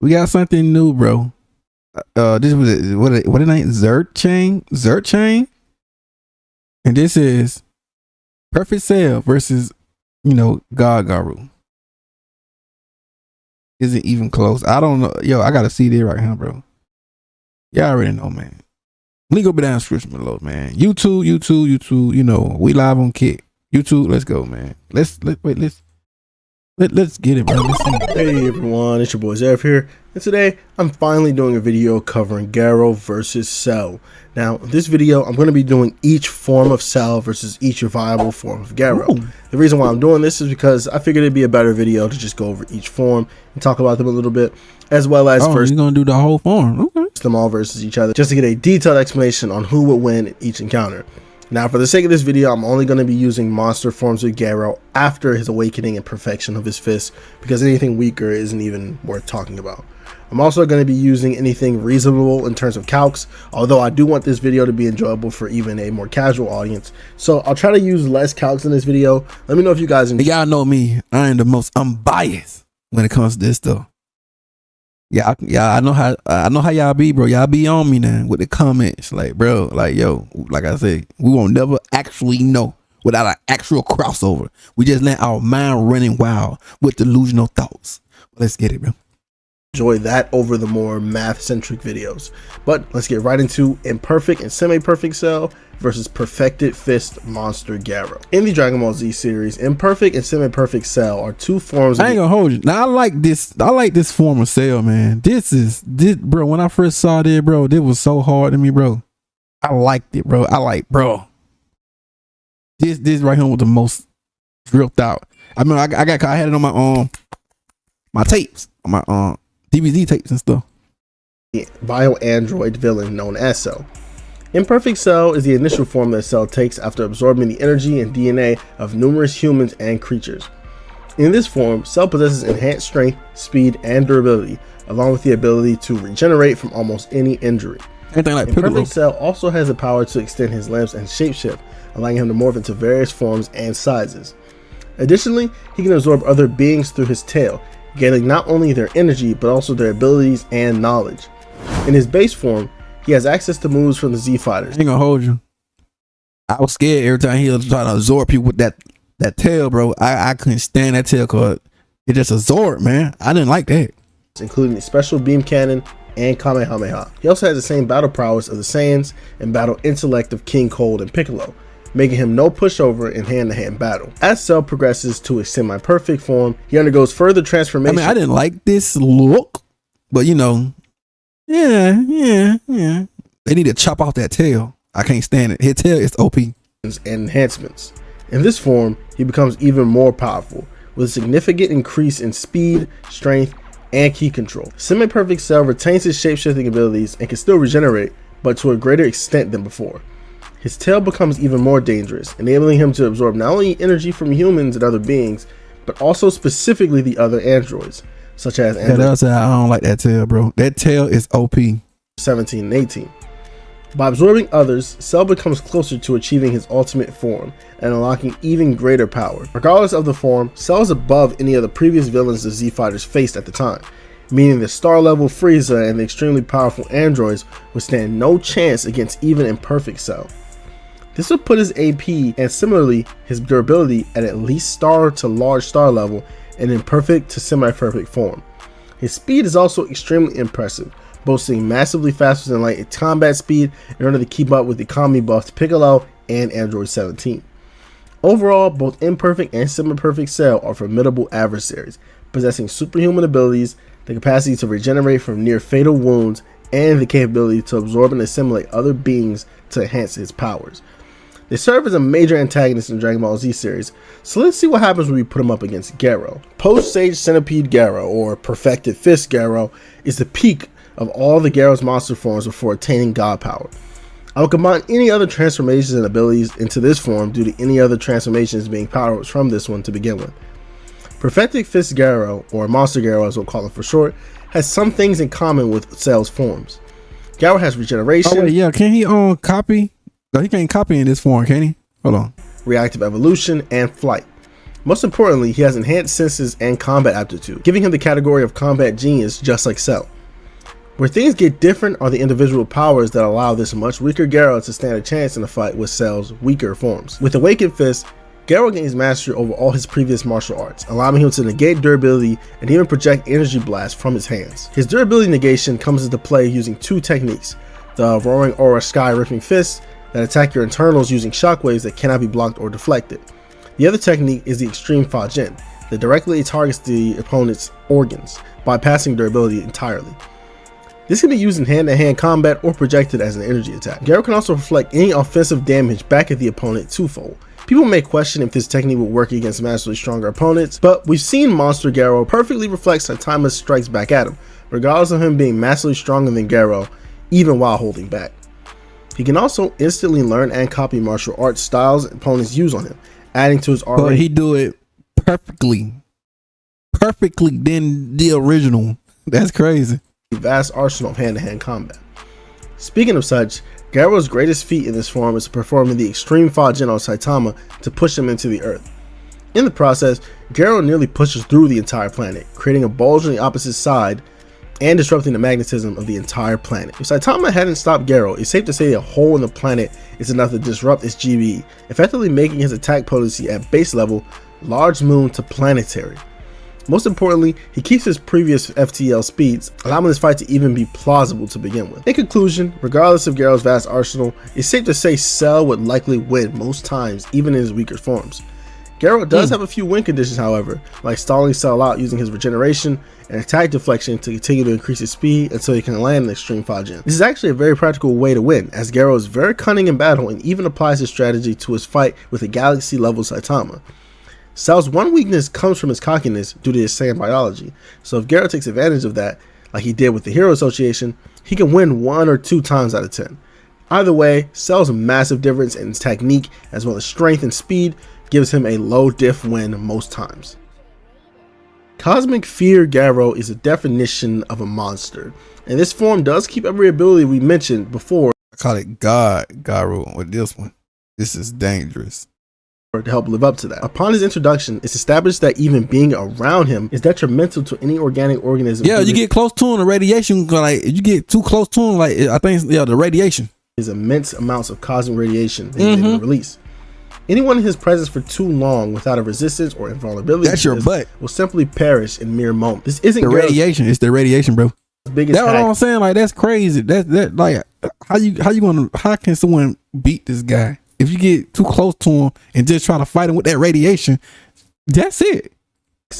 We got something new, bro. This was what it name? Zert chain. And this is Perfect Cell versus, Garou. Isn't even close. I don't know. Yo, I got a CD right here, bro. Y'all already know, man. Let me go down the description below, man. YouTube. We live on Kick. YouTube, let's go, man. Let's get it, bro. Hey everyone, it's your boy Zeph here, and today I'm finally doing a video covering Garou versus Cell. Now, in this video, I'm going to be doing each form of Cell versus each viable form of Garou. The reason why I'm doing this is because I figured it'd be a better video to just go over each form and talk about them a little bit, as well as first you're gonna do the whole form. Okay. Them all versus each other, just to get a detailed explanation on who would win in each encounter. Now, for the sake of this video, I'm only going to be using monster forms with Garou after his awakening and perfection of his fist, because anything weaker isn't even worth talking about. I'm also going to be using anything reasonable in terms of calcs, although I do want this video to be enjoyable for even a more casual audience. So I'll try to use less calcs in this video. Let me know if you guys enjoy. Y'all know me. I am the most unbiased when it comes to this stuff. Yeah, I know how y'all be, bro. Y'all be on me now with the comments, like, bro, like, yo, like I said, we won't never actually know without an actual crossover. We just let our mind running wild with delusional thoughts. Let's get it, bro. Enjoy that over the more math-centric videos. But let's get right into imperfect and semi-perfect Cell versus perfected fist monster Garou. In the Dragon Ball Z series, imperfect and semi-perfect Cell are two forms. I ain't gonna hold you. Now I like this form of Cell, man. This bro. When I first saw this, bro, this was so hard to me, bro. I liked it, bro. Bro. This right here was the most dripped out. I mean, I had it on my tapes, on my DVD tapes and stuff. Bio-android villain known as Cell. Imperfect Cell is the initial form that Cell takes after absorbing the energy and DNA of numerous humans and creatures. In this form, Cell possesses enhanced strength, speed, and durability, along with the ability to regenerate from almost any injury. Imperfect Cell also has the power to extend his limbs and shapeshift, allowing him to morph into various forms and sizes. Additionally, he can absorb other beings through his tail, gaining not only their energy, but also their abilities and knowledge. In his base form, he has access to moves from the Z Fighters. I ain't gonna hold you. I was scared every time he was trying to absorb people with that tail, bro. I couldn't stand that tail because it just absorbed, man. I didn't like that. Including the special beam cannon and Kamehameha. He also has the same battle prowess of the Saiyans and battle intellect of King Cold and Piccolo, making him no pushover in hand-to-hand battle. As Cell progresses to a semi-perfect form, he undergoes further transformation. I mean, I didn't like this look, but yeah. They need to chop off that tail. I can't stand it. His tail is OP. And enhancements. In this form, he becomes even more powerful, with a significant increase in speed, strength, and ki control. Semi-perfect Cell retains his shape-shifting abilities and can still regenerate, but to a greater extent than before. His tail becomes even more dangerous, enabling him to absorb not only energy from humans and other beings, but also specifically the other androids, such as I don't like that tail, bro. That tail is OP. 17 and 18. By absorbing others, Cell becomes closer to achieving his ultimate form and unlocking even greater power. Regardless of the form, Cell is above any of the previous villains the Z Fighters faced at the time, meaning the star-level Frieza and the extremely powerful androids would stand no chance against even imperfect Cell. This would put his AP and similarly his durability at least star to large star level and imperfect to semi-perfect form. His speed is also extremely impressive, boasting massively faster than light combat speed in order to keep up with the Kami buffed Piccolo and Android 17. Overall, both imperfect and semi-perfect Cell are formidable adversaries, possessing superhuman abilities, the capacity to regenerate from near fatal wounds, and the capability to absorb and assimilate other beings to enhance his powers. They serve as a major antagonist in Dragon Ball Z series, so let's see what happens when we put him up against Garou. Post-Sage Centipede Garou, or Perfected Fist Garou, is the peak of all the Garou's monster forms before attaining God power. I will combine any other transformations and abilities into this form due to any other transformations being powers from this one to begin with. Perfected Fist Garou, or Monster Garou as we'll call it for short, has some things in common with Cell's forms. Garou has regeneration. Oh, wait, yeah, can he copy? No, he can't copy in this form, can he? Hold on. Reactive evolution, and flight. Most importantly, he has enhanced senses and combat aptitude, giving him the category of combat genius just like Cell. Where things get different are the individual powers that allow this much weaker Garou to stand a chance in a fight with Cell's weaker forms. With Awakened Fist, Garou gains mastery over all his previous martial arts, allowing him to negate durability and even project energy blasts from his hands. His durability negation comes into play using two techniques: the Roaring Aura Sky Ripping Fist that attack your internals using shockwaves that cannot be blocked or deflected. The other technique is the Extreme Fajin that directly targets the opponent's organs, bypassing durability entirely. This can be used in hand-to-hand combat or projected as an energy attack. Garou can also reflect any offensive damage back at the opponent twofold. People may question if this technique will work against massively stronger opponents, but we've seen Monster Garou perfectly reflect Saitama's strikes back at him, regardless of him being massively stronger than Garou, even while holding back. He can also instantly learn and copy martial arts styles opponents use on him, adding to his already— But he do it perfectly than the original. That's crazy. vast arsenal of hand-to-hand combat. Speaking of such, Garou's greatest feat in this form is performing the Extreme Fajin on Saitama to push him into the earth. In the process, Garou nearly pushes through the entire planet, creating a bulge on the opposite side and disrupting the magnetism of the entire planet. If Saitama hadn't stopped Garou, it's safe to say a hole in the planet is enough to disrupt its GBE, effectively making his attack potency at base level large moon to planetary. Most importantly, he keeps his previous FTL speeds, allowing this fight to even be plausible to begin with. In conclusion, regardless of Garou's vast arsenal, it's safe to say Cell would likely win most times, even in his weaker forms. Garou does have a few win conditions, however, like stalling Cell out using his regeneration and attack deflection to continue to increase his speed until he can land an Extreme Fajin. This is actually a very practical way to win, as Garou is very cunning in battle and even applies his strategy to his fight with a galaxy level Saitama. Cell's one weakness comes from his cockiness due to his Saiyan biology, so if Garou takes advantage of that, like he did with the Hero Association, he can win 1 or 2 times out of 10. Either way, Cell's massive difference in technique as well as strength and speed gives him a low diff win most times. Cosmic Fear Garou is a definition of a monster, and this form does keep every ability we mentioned before. I call it Garou with this one. This is dangerous. To help live up to that. Upon his introduction, it's established that even being around him is detrimental to any organic organism. Yeah, you get close to him, the radiation, like you get too close to him, like I think, yeah, the radiation. Is immense amounts of cosmic radiation that he's able to release. Anyone in his presence for too long without a resistance or invulnerability, that's your butt, will simply perish in mere moments. This isn't the radiation. It's the radiation, bro. Biggest that's what I'm saying. Like that's crazy. That like how can someone beat this guy? If you get too close to him and just try to fight him with that radiation, that's it.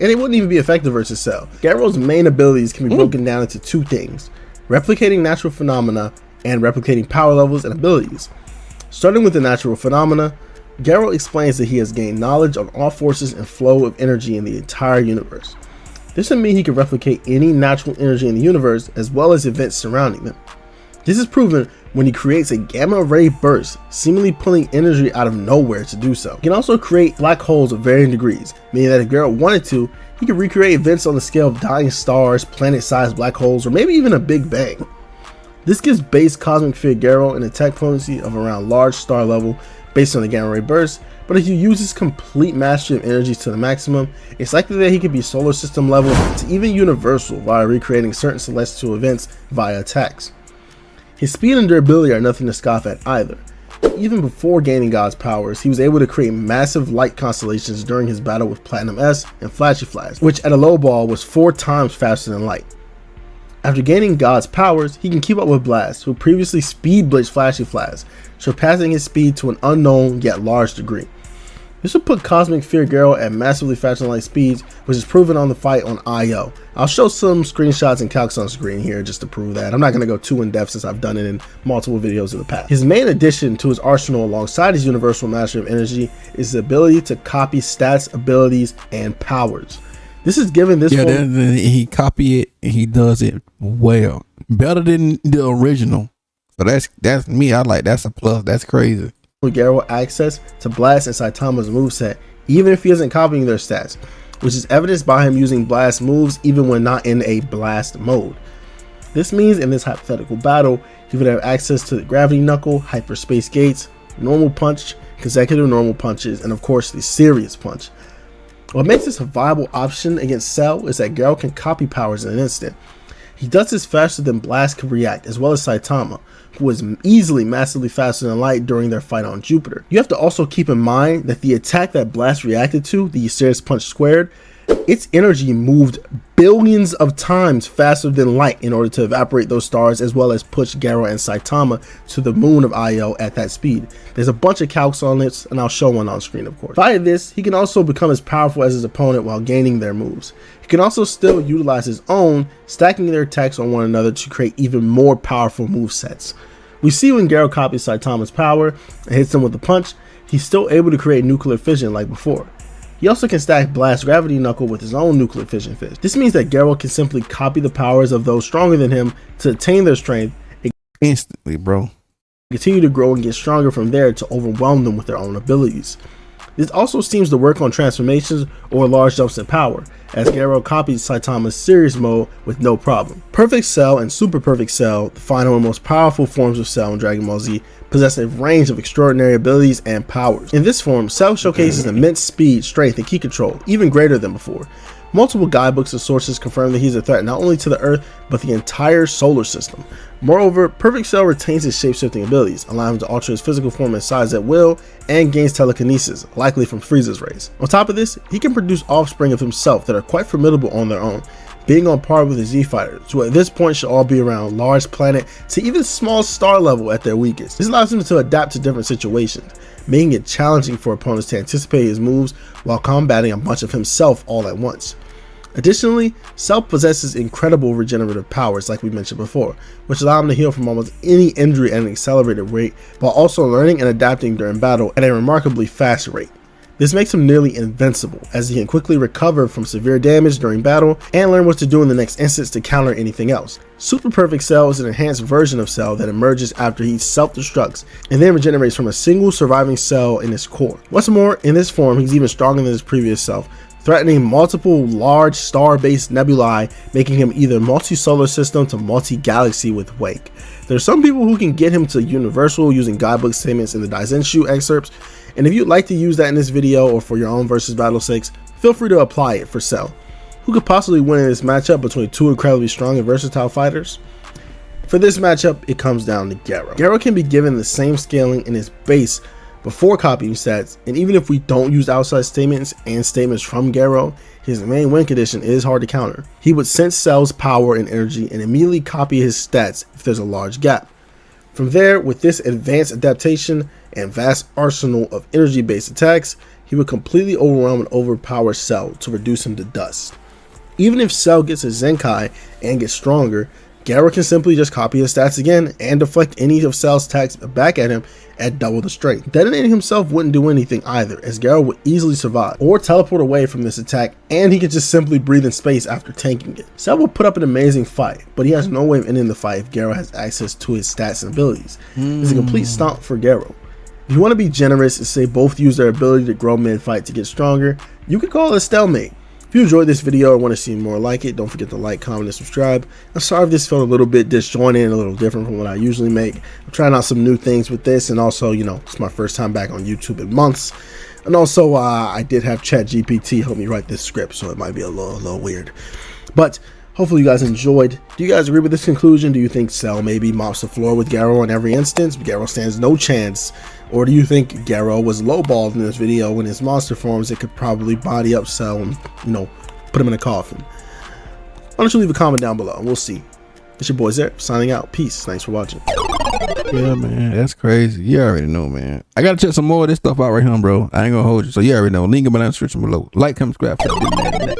And it wouldn't even be effective versus Cell. Garou's main abilities can be broken down into 2 things: replicating natural phenomena and replicating power levels and abilities. Starting with the natural phenomena, Garou explains that he has gained knowledge on all forces and flow of energy in the entire universe. This would mean he can replicate any natural energy in the universe as well as events surrounding them. This is proven when he creates a gamma ray burst, seemingly pulling energy out of nowhere to do so. He can also create black holes of varying degrees, meaning that if Garou wanted to, he could recreate events on the scale of dying stars, planet-sized black holes, or maybe even a Big Bang. This gives base Cosmic Fear Garou an attack potency of around large star level based on the gamma ray burst, but if you use his complete mastery of energies to the maximum, it's likely that he could be solar system level to even universal via recreating certain celestial events via attacks. His speed and durability are nothing to scoff at either. Even before gaining God's powers, he was able to create massive light constellations during his battle with Platinum S and Flashy Flash, which at a low ball was 4 times faster than light. After gaining God's powers, he can keep up with Blast, who previously speed blitzed Flashy Flash, surpassing his speed to an unknown yet large degree. This would put Cosmic Fear Garou at massively faster than light speeds, which is proven on the fight on IO. I'll show some screenshots and calcs on screen here just to prove that. I'm not going to go too in depth since I've done it in multiple videos in the past. His main addition to his arsenal alongside his universal mastery of energy is the ability to copy stats, abilities, and powers. This is given this he copy it and he does it well, better than the original. So that's me. I like, that's a plus. That's crazy. Garou access to Blast and Saitama's moveset, even if he isn't copying their stats, which is evidenced by him using Blast moves even when not in a Blast mode. This means in this hypothetical battle, he would have access to the Gravity Knuckle, Hyperspace Gates, Normal Punch, consecutive normal punches, and of course the Serious Punch. What makes this a viable option against Cell is that Garou can copy powers in an instant. He does this faster than Blast can react, as well as Saitama, who is easily massively faster than Light during their fight on Jupiter. You have to also keep in mind that the attack that Blast reacted to, the Osiris Punch Squared, its energy moved billions of times faster than light in order to evaporate those stars, as well as push Garou and Saitama to the moon of Io at that speed. There's a bunch of calcs on this, and I'll show one on screen, of course. Via this, he can also become as powerful as his opponent while gaining their moves. He can also still utilize his own, stacking their attacks on one another to create even more powerful movesets. We see when Garou copies Saitama's power and hits him with a punch, he's still able to create nuclear fission like before. He also can stack Blast Gravity Knuckle with his own nuclear fission fist. This means that Garou can simply copy the powers of those stronger than him to attain their strength and instantly, bro. Continue to grow and get stronger from there to overwhelm them with their own abilities. This also seems to work on transformations or large jumps in power, as Garou copies Saitama's Serious Mode with no problem. Perfect Cell and Super Perfect Cell, the final and most powerful forms of Cell in Dragon Ball Z, possess a range of extraordinary abilities and powers. In this form, Cell showcases immense speed, strength, and ki control, even greater than before. Multiple guidebooks and sources confirm that he's a threat not only to the Earth, but the entire solar system. Moreover, Perfect Cell retains his shape-shifting abilities, allowing him to alter his physical form and size at will, and gains telekinesis, likely from Frieza's rays. On top of this, he can produce offspring of himself that are quite formidable on their own, being on par with the Z-Fighters, who at this point should all be around large planet to even small star level at their weakest. This allows him to adapt to different situations, making it challenging for opponents to anticipate his moves while combating a bunch of himself all at once. Additionally, Cell possesses incredible regenerative powers like we mentioned before, which allow him to heal from almost any injury at an accelerated rate, while also learning and adapting during battle at a remarkably fast rate. This makes him nearly invincible, as he can quickly recover from severe damage during battle and learn what to do in the next instance to counter anything else. Super Perfect Cell is an enhanced version of Cell that emerges after he self-destructs and then regenerates from a single surviving cell in his core. What's more, in this form he's even stronger than his previous self, threatening multiple large star-based nebulae, making him either multi-solar system to multi-galaxy with Wake. There are some people who can get him to universal using guidebook statements in the Daizenshu excerpts, and if you'd like to use that in this video or for your own versus battle sakes, feel free to apply it for Cell. Who could possibly win in this matchup between two incredibly strong and versatile fighters? For this matchup, it comes down to Garou. Garou can be given the same scaling in his base before copying stats, and even if we don't use outside statements and statements from Garou, his main win condition is hard to counter. He would sense Cell's power and energy and immediately copy his stats if there's a large gap. From there, with this advanced adaptation and vast arsenal of energy-based attacks, he would completely overwhelm and overpower Cell to reduce him to dust. Even if Cell gets a Zenkai and gets stronger, Garou can simply just copy his stats again and deflect any of Cell's attacks back at him at double the strength. Detonating himself wouldn't do anything either, as Garou would easily survive or teleport away from this attack, and he could just simply breathe in space after tanking it. Cell will put up an amazing fight, but he has no way of ending the fight if Garou has access to his stats and abilities. It's a complete stomp for Garou. If you want to be generous and say both use their ability to grow mid-fight to get stronger, you could call it a stalemate. If you enjoyed this video or want to see more like it, don't forget to like, comment, and subscribe. I'm sorry if this felt a little bit disjointed and a little different from what I usually make. I'm trying out some new things with this, and also, you know, it's my first time back on YouTube in months. And also, I did have ChatGPT help me write this script, so it might be a little weird. But hopefully you guys enjoyed. Do you guys agree with this conclusion? Do you think Cell maybe mops the floor with Garou in every instance? Garou stands no chance. Or do you think Garou was lowballed in this video when his monster forms it could probably body up Cell and, you know, put him in a coffin? Why don't you leave a comment down below and we'll see. It's your boy Zerp signing out. Peace. Thanks for watching. Yeah, man, that's crazy. You already know, man. I gotta check some more of this stuff out right here, bro. I ain't gonna hold you. So you already know. Link in my description below. Like, comment, subscribe.